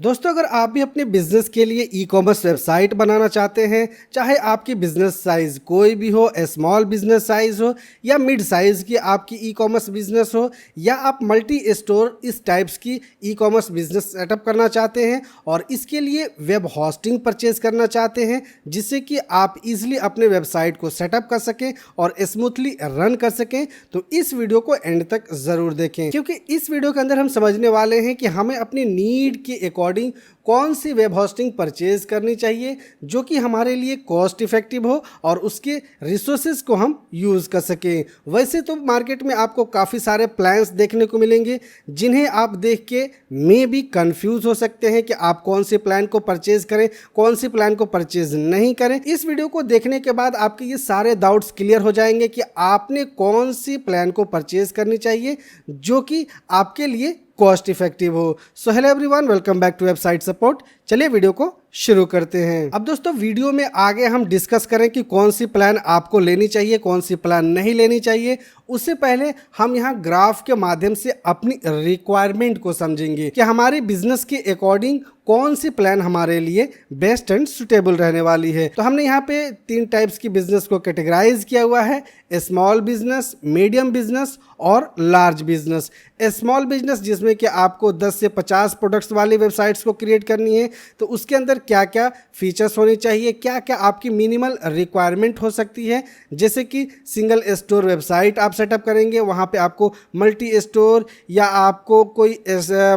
दोस्तों, अगर आप भी अपने बिजनेस के लिए ई कॉमर्स वेबसाइट बनाना चाहते हैं, चाहे आपकी बिजनेस साइज कोई भी हो, स्मॉल बिजनेस साइज हो या मिड साइज की आपकी ई कॉमर्स बिजनेस हो, या आप मल्टी स्टोर इस टाइप्स की ई कॉमर्स बिजनेस सेटअप करना चाहते हैं और इसके लिए वेब होस्टिंग परचेज करना चाहते हैं, जिससे कि आप इजीली अपने वेबसाइट को सेटअप कर सकें और स्मूथली रन कर सकें, तो इस वीडियो को एंड तक ज़रूर देखें, क्योंकि इस वीडियो के अंदर हम समझने वाले हैं कि हमें अपनी नीड के अकॉर्डिंग कौन सी वेब होस्टिंग परचेज करनी चाहिए जो कि हमारे लिए कॉस्ट इफेक्टिव हो और उसके रिसोर्सेज को हम यूज़ कर सकें। वैसे तो मार्केट में आपको काफ़ी सारे प्लान्स देखने को मिलेंगे जिन्हें आप देख के मे भी कंफ्यूज हो सकते हैं कि आप कौन से प्लान को परचेज करें, कौन सी प्लान को परचेज नहीं करें। इस वीडियो को देखने के बाद आपके ये सारे डाउट्स क्लियर हो जाएंगे कि आपने कौन सी प्लान को परचेज करनी चाहिए जो कि आपके लिए कॉस्ट इफेक्टिव हो। So hello everyone, welcome back to website support. चलिए वीडियो को शुरू करते हैं। अब दोस्तों, वीडियो में आगे हम डिस्कस करें कि कौन सी प्लान आपको लेनी चाहिए, कौन सी प्लान नहीं लेनी चाहिए। उससे पहले हम यहाँ ग्राफ के माध्यम से अपनी रिक्वायरमेंट को समझेंगे कि हमारे बिजनेस के अकॉर्डिंग कौन सी प्लान हमारे लिए बेस्ट एंड सुटेबल रहने वाली है। तो हमने यहाँ पे 3 टाइप्स की बिजनेस को कैटेगराइज किया हुआ है: स्मॉल बिजनेस, मीडियम बिजनेस और लार्ज बिजनेस। स्मॉल बिजनेस जिसमें कि आपको 10 से 50 प्रोडक्ट्स वाली वेबसाइट्स को क्रिएट करनी है, तो उसके अंदर क्या क्या फीचर्स होने चाहिए, क्या क्या आपकी मिनिमल रिक्वायरमेंट हो सकती है। जैसे कि सिंगल स्टोर वेबसाइट आप सेटअप करेंगे, वहाँ पे आपको मल्टी स्टोर या आपको कोई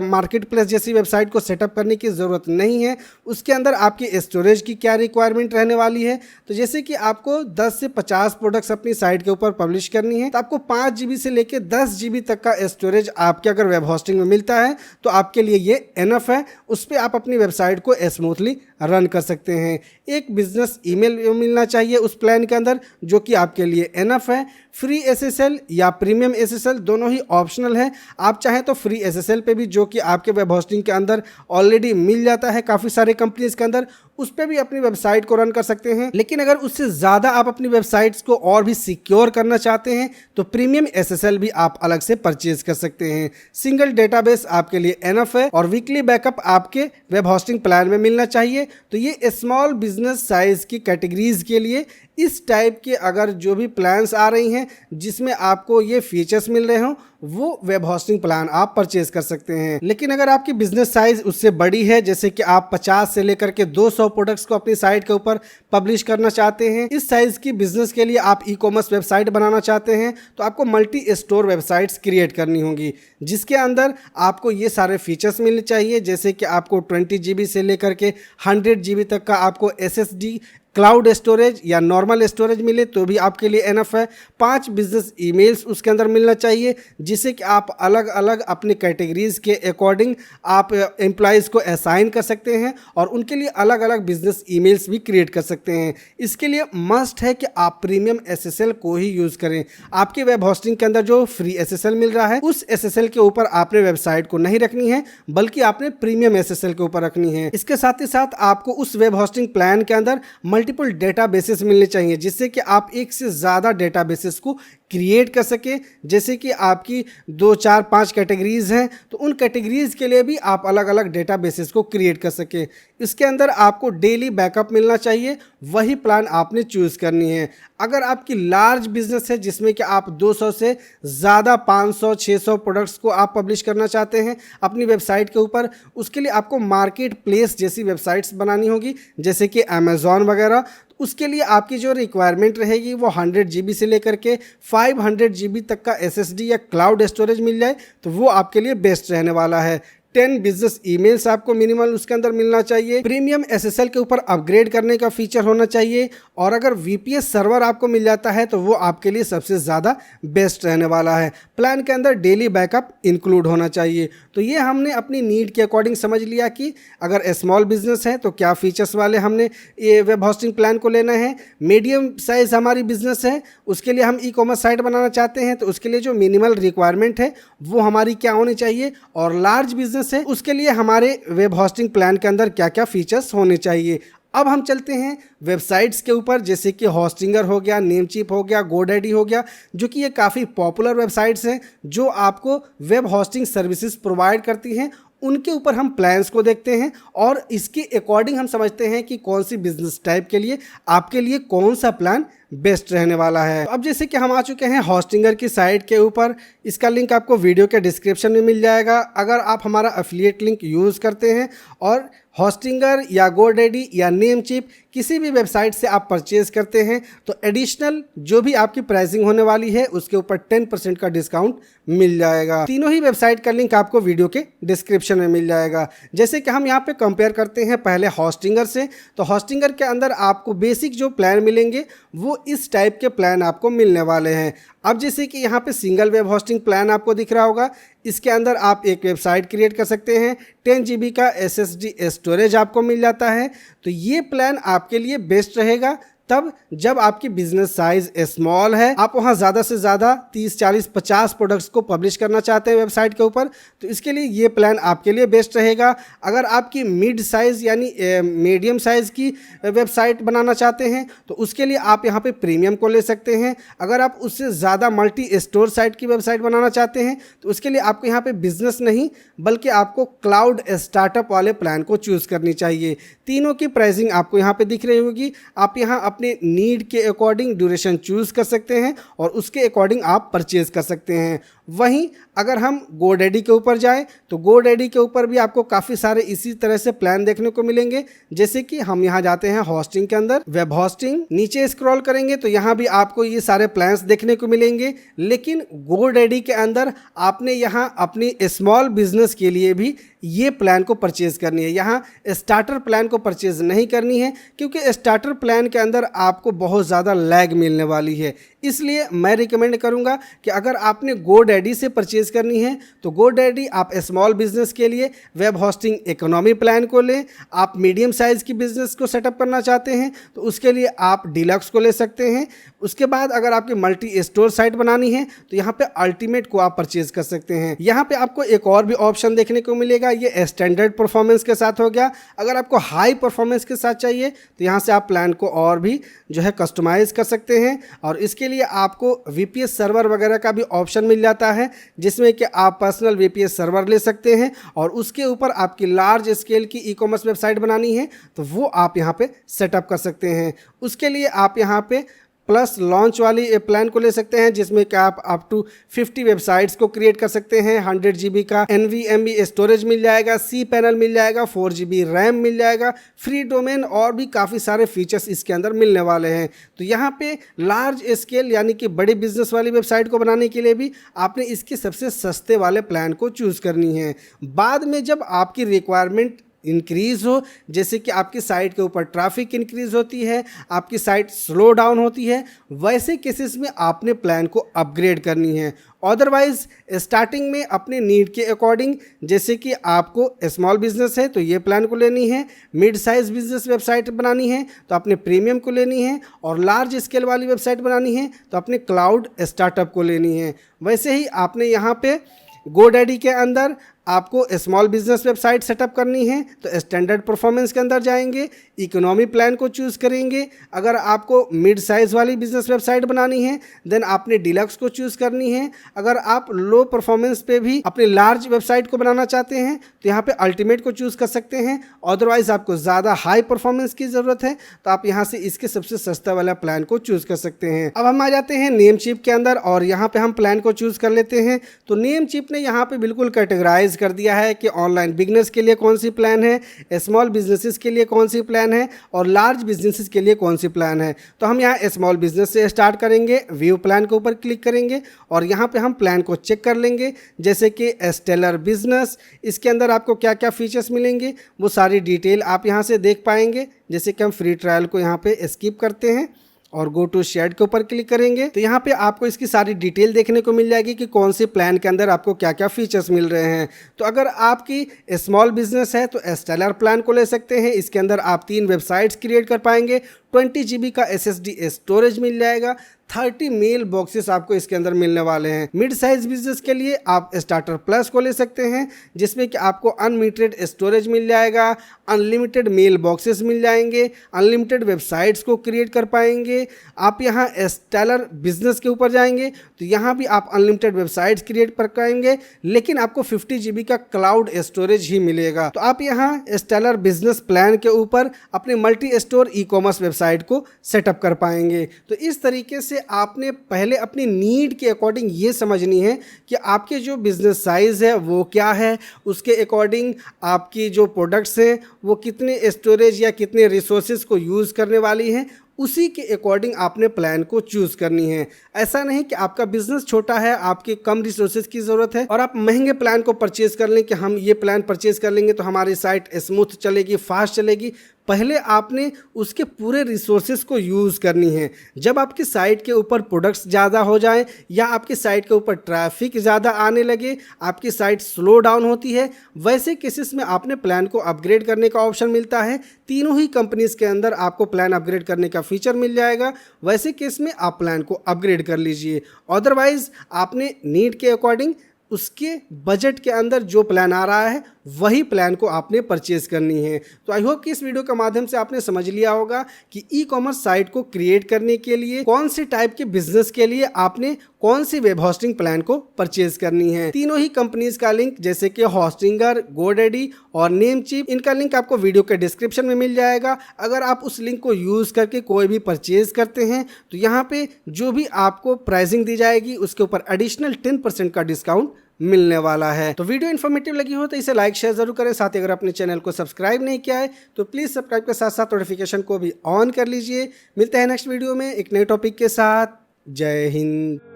मार्केट प्लेस जैसी वेबसाइट को सेटअप करने की ज़रूरत नहीं है। उसके अंदर आपकी स्टोरेज की क्या रिक्वायरमेंट रहने वाली है, तो जैसे कि आपको 10 से 50 प्रोडक्ट्स अपनी साइट के ऊपर पब्लिश करनी है, तो आपको 5 GB से लेकर 10 GB तक का स्टोरेज आपके अगर वेब होस्टिंग में मिलता है तो आपके लिए ये एनफ है। उस पर आप अपनी वेबसाइट को स्मूथली रन कर सकते हैं। एक बिजनेस ईमेल मिलना चाहिए उस प्लान के अंदर, जो कि आपके लिए एनफ है। फ्री SSL या प्रीमियम SSL दोनों ही ऑप्शनल है। आप चाहें तो फ्री SSL पे भी, जो कि आपके वेब होस्टिंग के अंदर ऑलरेडी मिल जाता है काफ़ी सारे कंपनीज के अंदर, उस पर भी अपनी वेबसाइट को रन कर सकते हैं। लेकिन अगर उससे ज़्यादा आप अपनी वेबसाइट्स को और भी सिक्योर करना चाहते हैं तो प्रीमियम SSL भी आप अलग से परचेज कर सकते हैं। सिंगल डेटाबेस आपके लिए एनफ है और वीकली बैकअप आपके वेब होस्टिंग प्लान में मिलना चाहिए। तो ये स्मॉल बिजनेस साइज की कैटेगरीज के लिए इस टाइप के अगर जो भी प्लान्स आ रही हैं जिसमें आपको ये फीचर्स मिल रहे हों, वो वेब होस्टिंग प्लान आप परचेज कर सकते हैं। लेकिन अगर आपकी बिजनेस साइज उससे बड़ी है, जैसे कि आप 50 से लेकर के 200 प्रोडक्ट्स को अपनी साइट के ऊपर पब्लिश करना चाहते हैं, इस साइज की बिजनेस के लिए आप ई कॉमर्स वेबसाइट बनाना चाहते हैं, तो आपको मल्टी स्टोर वेबसाइट्स क्रिएट करनी होंगी, जिसके अंदर आपको ये सारे फीचर्स मिलने चाहिए। जैसे कि आपको 20 GB से लेकर के 100 GB तक का आपको SSD क्लाउड स्टोरेज या नॉर्मल स्टोरेज मिले तो भी आपके लिए एनफ है। 5 बिजनेस ईमेल्स उसके अंदर मिलना चाहिए, जिससे कि आप अलग अलग अपनी कैटेगरीज के अकॉर्डिंग आप एम्प्लॉयज़ को असाइन कर सकते हैं और उनके लिए अलग अलग बिजनेस ईमेल्स भी क्रिएट कर सकते हैं। इसके लिए मस्ट है कि आप प्रीमियम SSL को ही यूज़ करें। आपके वेब होस्टिंग के अंदर जो फ्री SSL मिल रहा है, उस SSL के ऊपर आपने वेबसाइट को नहीं रखनी है, बल्कि आपने प्रीमियम SSL के ऊपर रखनी है। इसके साथ ही साथ आपको उस वेब होस्टिंग प्लान के अंदर मल्टीपल डेटाबेसेस मिलने चाहिए, जिससे कि आप एक से ज़्यादा डेटाबेसेस को क्रिएट कर सके। जैसे कि आपकी 2, 4, 5 कैटेगरीज हैं, तो उन कैटेगरीज के लिए भी आप अलग अलग डेटाबेसेस को क्रिएट कर सके। इसके अंदर आपको डेली बैकअप मिलना चाहिए, वही प्लान आपने चूज़ करनी है। अगर आपकी लार्ज बिजनेस है जिसमें कि आप 200 से ज़्यादा 500, 600 प्रोडक्ट्स को आप पब्लिश करना चाहते हैं अपनी वेबसाइट के ऊपर, उसके लिए आपको मार्केट प्लेस जैसी वेबसाइट्स बनानी होगी, जैसे कि अमेज़ॉन वगैरह। उसके लिए आपकी जो रिक्वायरमेंट रहेगी वो 100 GB से लेकर के 500 GB तक का SSD या क्लाउड स्टोरेज मिल जाए तो वो आपके लिए बेस्ट रहने वाला है। 10 बिजनेस ईमेल्स आपको मिनिमल उसके अंदर मिलना चाहिए। प्रीमियम SSL के ऊपर अपग्रेड करने का फीचर होना चाहिए, और अगर VPS सर्वर आपको मिल जाता है तो वो आपके लिए सबसे ज़्यादा बेस्ट रहने वाला है। प्लान के अंदर डेली बैकअप इंक्लूड होना चाहिए। तो ये हमने अपनी नीड के अकॉर्डिंग समझ लिया कि अगर स्मॉल बिजनेस है तो क्या फीचर्स वाले हमने ये वेब होस्टिंग प्लान को लेना है। मीडियम साइज हमारी बिजनेस है, उसके लिए हम ई कॉमर्स साइट बनाना चाहते हैं, तो उसके लिए जो मिनिमल रिक्वायरमेंट है वो हमारी क्या होनी चाहिए। और लार्ज बिजनेस है, उसके लिए हमारे वेब होस्टिंग प्लान के अंदर क्या क्या फीचर्स होने चाहिए। अब हम चलते हैं वेबसाइट्स के ऊपर, जैसे कि होस्टिंगर हो गया, नेमचीप हो गया, गोडैडी हो गया, जो कि ये काफ़ी पॉपुलर वेबसाइट्स हैं जो आपको वेब होस्टिंग सर्विसेज प्रोवाइड करती हैं। उनके ऊपर हम प्लान्स को देखते हैं और इसके अकॉर्डिंग हम समझते हैं कि कौन सी बिजनेस टाइप के लिए आपके लिए कौन सा प्लान बेस्ट रहने वाला है। तो अब जैसे कि हम आ चुके हैं होस्टिंगर की साइट के ऊपर, इसका लिंक आपको वीडियो के डिस्क्रिप्शन में मिल जाएगा। अगर आप हमारा एफिलिएट लिंक यूज़ करते हैं और होस्टिंगर या गोडैडी या नेमचीप किसी भी वेबसाइट से आप परचेज करते हैं तो एडिशनल जो भी आपकी प्राइसिंग होने वाली है उसके ऊपर 10% का डिस्काउंट मिल जाएगा। तीनों ही वेबसाइट का लिंक आपको वीडियो के डिस्क्रिप्शन में मिल जाएगा। जैसे कि हम यहाँ पे कंपेयर करते हैं पहले होस्टिंगर से, तो होस्टिंगर के अंदर आपको बेसिक जो प्लान मिलेंगे वो इस टाइप के प्लान आपको मिलने वाले हैं। अब जैसे कि यहाँ पे सिंगल वेब होस्टिंग प्लान आपको दिख रहा होगा, इसके अंदर आप एक वेबसाइट क्रिएट कर सकते हैं, 10 GB का SSD स्टोरेज आपको मिल जाता है। तो ये प्लान आपके लिए बेस्ट रहेगा तब जब आपकी बिजनेस साइज स्मॉल है, आप वहां ज़्यादा से ज़्यादा 30, 40, 50 प्रोडक्ट्स को पब्लिश करना चाहते हैं वेबसाइट के ऊपर, तो इसके लिए ये प्लान आपके लिए बेस्ट रहेगा। अगर आपकी मिड साइज़ यानी मीडियम साइज़ की वेबसाइट बनाना चाहते हैं तो उसके लिए आप यहाँ पे प्रीमियम को ले सकते हैं। अगर आप उससे ज़्यादा मल्टी स्टोर साइट की वेबसाइट बनाना चाहते हैं तो उसके लिए आपको यहाँ पे बिजनेस नहीं बल्कि आपको क्लाउड स्टार्टअप वाले प्लान को चूज़ करनी चाहिए। तीनों की प्राइसिंग आपको यहाँ पे दिख रही होगी। आप यहाँ अपने नीड के अकॉर्डिंग ड्यूरेशन चूज़ कर सकते हैं और उसके अकॉर्डिंग आप परचेज कर सकते हैं। वहीं अगर हम गोडैडी के ऊपर जाएं तो गोडैडी के ऊपर भी आपको काफ़ी सारे इसी तरह से प्लान देखने को मिलेंगे। जैसे कि हम यहाँ जाते हैं होस्टिंग के अंदर, वेब होस्टिंग, नीचे स्क्रॉल करेंगे तो यहाँ भी आपको ये सारे प्लान्स देखने को मिलेंगे। लेकिन गोडैडी के अंदर आपने यहाँ अपनी स्मॉल बिजनेस के लिए भी ये प्लान को परचेज करनी है। यहाँ स्टार्टर प्लान को परचेज नहीं करनी है क्योंकि स्टार्टर प्लान के अंदर आपको बहुत ज़्यादा लैग मिलने वाली है। इसलिए मैं रिकमेंड करूँगा कि अगर आपने गोडैडी से परचेज करनी है तो गोडैडी आप स्मॉल बिजनेस के लिए वेब होस्टिंग इकोनॉमी प्लान को लें। आप मीडियम साइज़ की बिजनेस को सेटअप करना चाहते हैं तो उसके लिए आप डिलक्स को ले सकते हैं। उसके बाद अगर आपकी मल्टी स्टोर साइट बनानी है तो यहाँ पे अल्टीमेट को आप परचेज कर सकते हैं। यहाँ पे आपको एक और भी ऑप्शन देखने को मिलेगा, ये स्टैंडर्ड परफॉर्मेंस के साथ हो गया। अगर आपको हाई परफॉर्मेंस के साथ चाहिए तो यहाँ से आप प्लान को और भी जो है कस्टमाइज कर सकते हैं और इसके लिए आपको VPS सर्वर वगैरह का भी ऑप्शन मिल जाता है जिसमें कि आप पर्सनल VPS सर्वर ले सकते हैं और उसके ऊपर आपकी लार्ज स्केल की ई-कॉमर्स वेबसाइट बनानी है तो वो आप यहाँ पे सेटअप कर सकते हैं। उसके लिए आप यहाँ पे प्लस लॉन्च वाली प्लान को ले सकते हैं जिसमें कि आप अप टू 50 वेबसाइट्स को क्रिएट कर सकते हैं। 100 GB का NVMe स्टोरेज मिल जाएगा, C पैनल मिल जाएगा, 4 GB रैम मिल जाएगा, फ्री डोमेन और भी काफ़ी सारे फीचर्स इसके अंदर मिलने वाले हैं। तो यहाँ पे लार्ज स्केल यानी कि बड़ी बिजनेस वाली वेबसाइट को बनाने के लिए भी आपने इसके सबसे सस्ते वाले प्लान को चूज़ करनी है। बाद में जब आपकी रिक्वायरमेंट इंक्रीज़ हो, जैसे कि आपकी साइट के ऊपर ट्रैफिक इंक्रीज़ होती है, आपकी साइट स्लो डाउन होती है, वैसे केसेस में आपने प्लान को अपग्रेड करनी है। अदरवाइज़ स्टार्टिंग में अपने नीड के अकॉर्डिंग, जैसे कि आपको स्मॉल बिजनेस है तो ये प्लान को लेनी है, मिड साइज़ बिजनेस वेबसाइट बनानी है तो अपने प्रीमियम को लेनी है और लार्ज स्केल वाली वेबसाइट बनानी है तो अपने क्लाउड स्टार्टअप को लेनी है। वैसे ही आपने यहाँ पे गोडैडी के अंदर आपको स्मॉल बिजनेस वेबसाइट सेटअप करनी है तो स्टैंडर्ड परफॉर्मेंस के अंदर जाएंगे, इकोनॉमी प्लान को चूज़ करेंगे। अगर आपको मिड साइज़ वाली बिजनेस वेबसाइट बनानी है देन आपने डिलक्स को चूज़ करनी है। अगर आप लो परफॉर्मेंस पे भी अपने लार्ज वेबसाइट को बनाना चाहते हैं तो यहाँ पे अल्टीमेट को चूज़ कर सकते हैं। अदरवाइज़ आपको ज़्यादा हाई परफॉर्मेंस की ज़रूरत है तो आप यहाँ से इसके सबसे सस्ता वाला प्लान को चूज़ कर सकते हैं। अब हम आ जाते हैं नेमचीप के अंदर और यहाँ पर हम प्लान को चूज़ कर लेते हैं। तो नेमचीप ने यहाँ पर बिल्कुल कैटेगराइज कर दिया है कि ऑनलाइन बिजनेस के लिए कौन सी प्लान है, स्मॉल बिजनेसेस के लिए कौन सी प्लान है और लार्ज बिजनेसेस के लिए कौन सी प्लान है। तो हम यहाँ स्मॉल बिजनेस से स्टार्ट करेंगे, व्यू प्लान के ऊपर क्लिक करेंगे और यहाँ पे हम प्लान को चेक कर लेंगे। जैसे कि स्टेलर बिजनेस, इसके अंदर आपको क्या क्या फीचर्स मिलेंगे वो सारी डिटेल आप यहाँ से देख पाएंगे। जैसे कि हम फ्री ट्रायल को यहाँ पे स्किप करते हैं और गो टू शेड के ऊपर क्लिक करेंगे तो यहाँ पे आपको इसकी सारी डिटेल देखने को मिल जाएगी कि कौन से प्लान के अंदर आपको क्या क्या फीचर्स मिल रहे हैं। तो अगर आपकी स्मॉल बिजनेस है तो स्टेलर प्लान को ले सकते हैं। इसके अंदर आप 3 वेबसाइट्स क्रिएट कर पाएंगे, 20 GB का SSD स्टोरेज मिल जाएगा, 30 मेल बॉक्सेस आपको इसके अंदर मिलने वाले हैं। मिड साइज बिजनेस के लिए आप स्टार्टर प्लस को ले सकते हैं, जिसमें कि आपको अनलिमिटेड स्टोरेज मिल जाएगा, अनलिमिटेड मेल बॉक्सेस मिल जाएंगे, अनलिमिटेड वेबसाइट्स को क्रिएट कर पाएंगे। आप यहाँ स्टेलर बिजनेस के ऊपर जाएंगे तो यहाँ भी आप अनलिमिटेड वेबसाइट्स क्रिएट कर पाएंगे, लेकिन आपको 50 GB का क्लाउड स्टोरेज ही मिलेगा। तो आप यहाँ स्टेलर बिजनेस प्लान के ऊपर अपने multi store e commerce website को सेटअप कर पाएंगे। तो इस तरीके से आपने पहले अपनी नीड के अकॉर्डिंग ये समझनी है कि आपके जो बिजनेस साइज है वो क्या है, उसके अकॉर्डिंग आपकी जो प्रोडक्ट्स हैं वो कितने स्टोरेज या कितने रिसोर्सेज को यूज़ करने वाली हैं, उसी के अकॉर्डिंग आपने प्लान को चूज़ करनी है। ऐसा नहीं कि आपका बिजनेस छोटा है, आपके कम रिसोर्सेज की ज़रूरत है और आप महंगे प्लान को परचेज कर लें कि हम ये प्लान परचेज कर लेंगे तो हमारी साइट स्मूथ चलेगी, फास्ट चलेगी। पहले आपने उसके पूरे रिसोर्सेज को यूज़ करनी है। जब आपकी साइट के ऊपर प्रोडक्ट्स ज़्यादा हो जाएं या आपकी साइट के ऊपर ट्रैफिक ज़्यादा आने लगे, आपकी साइट स्लो डाउन होती है, वैसे केसेस में आपने प्लान को अपग्रेड करने का ऑप्शन मिलता है। तीनों ही कंपनीज़ के अंदर आपको प्लान अपग्रेड करने का फीचर मिल जाएगा। वैसे केस में आप प्लान को अपग्रेड कर लीजिए। अदरवाइज़ आपने नीड के अकॉर्डिंग उसके बजट के अंदर जो प्लान आ रहा है वही प्लान को आपने परचेज करनी है। तो आई होप कि इस वीडियो के माध्यम से आपने समझ लिया होगा कि ई कॉमर्स साइट को क्रिएट करने के लिए कौन से टाइप के बिजनेस के लिए आपने कौन सी वेब होस्टिंग प्लान को परचेज करनी है। तीनों ही कंपनीज का लिंक जैसे कि होस्टिंगर, गोडैडी और नेमचीप, इनका लिंक आपको वीडियो के डिस्क्रिप्शन में मिल जाएगा। अगर आप उस लिंक को यूज करके कोई भी परचेज करते हैं तो यहाँ पे जो भी आपको प्राइसिंग दी जाएगी उसके ऊपर एडिशनल 10% का डिस्काउंट मिलने वाला है। तो वीडियो इन्फॉर्मेटिव लगी हो तो इसे लाइक शेयर जरूर करें। साथ ही अगर अपने चैनल को सब्सक्राइब नहीं किया है तो प्लीज सब्सक्राइब के साथ साथ नोटिफिकेशन को भी ऑन कर लीजिए। मिलते हैं नेक्स्ट वीडियो में एक नए टॉपिक के साथ। जय हिंद।